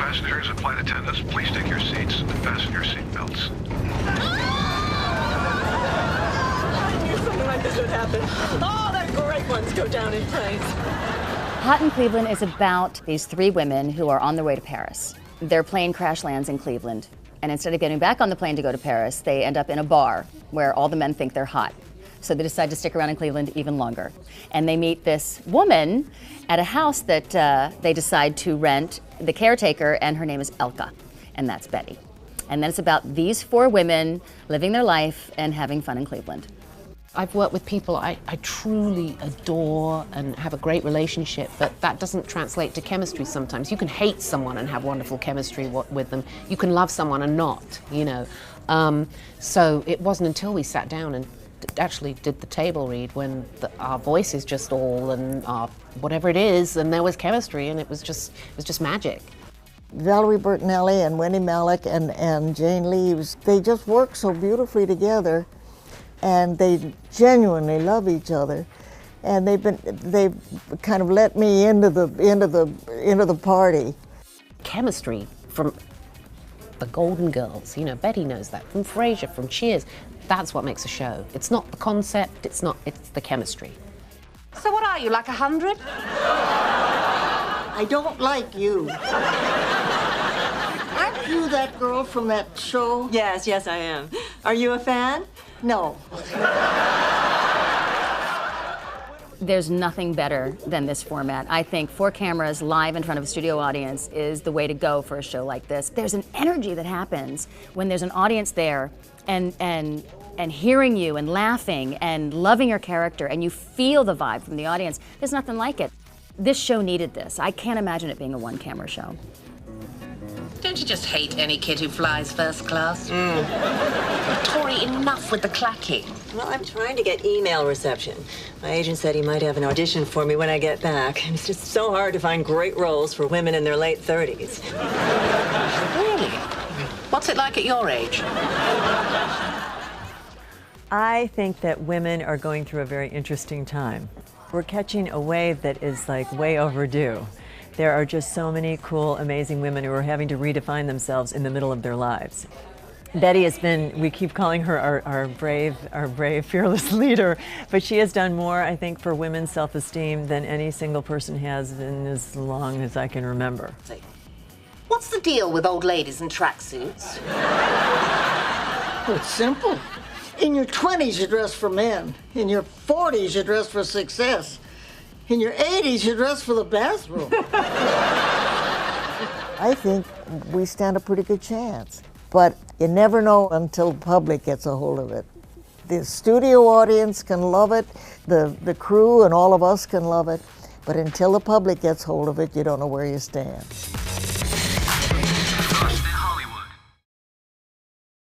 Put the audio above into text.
Passengers and flight attendants, please take your seats and fasten your seatbelts. I knew something like this would happen. Oh, the great ones go down in flames. Hot in Cleveland is about these three women who are on their way to Paris. Their plane crash lands in Cleveland, and instead of getting back on the plane to go to Paris, they end up in a bar where all the men think they're hot. So they decide to stick around in Cleveland even longer. And they meet this woman at a house that they decide to rent, the caretaker, and her name is Elka, and that's Betty. And then it's about these four women living their life and having fun in Cleveland. I've worked with people I truly adore and have a great relationship, but that doesn't translate to chemistry sometimes. You can hate someone and have wonderful chemistry with them. You can love someone and not, you know. So it wasn't until we sat down and actually did the table read when our voices just all and our whatever it is, and there was chemistry, and it was just magic. Valerie Bertinelli and Wendy Malick and Jane Leaves, they just work so beautifully together, and they genuinely love each other, and they've kind of let me into the party. Chemistry From the Golden Girls, you know, Betty knows that, from Frasier, from Cheers. That's what makes a show. It's not the concept, it's the chemistry. So what are you, like 100? I don't like you. Aren't you that girl from that show? Yes, I am. Are you a fan? No. There's nothing better than this format. I think 4 cameras live in front of a studio audience is the way to go for a show like this. There's an energy that happens when there's an audience there and hearing you and laughing and loving your character, and you feel the vibe from the audience. There's nothing like it. This show needed this. I can't imagine it being a 1-camera show. Don't you just hate any kid who flies first class? Tori, enough with the clacking. Well, I'm trying to get email reception. My agent said he might have an audition for me when I get back. And it's just so hard to find great roles for women in their late 30s. Really? What's it like at your age? I think that women are going through a very interesting time. We're catching a wave that is like way overdue. There are just so many cool, amazing women who are having to redefine themselves in the middle of their lives. Betty has been, we keep calling her our brave, fearless leader, but she has done more, I think, for women's self-esteem than any single person has in as long as I can remember. What's the deal with old ladies in tracksuits? Well, it's simple. In your 20s, you dress for men. In your 40s, you dress for success. In your 80s, you dress for the bathroom. I think we stand a pretty good chance. But you never know until the public gets a hold of it. The studio audience can love it, the crew and all of us can love it, but until the public gets hold of it, you don't know where you stand.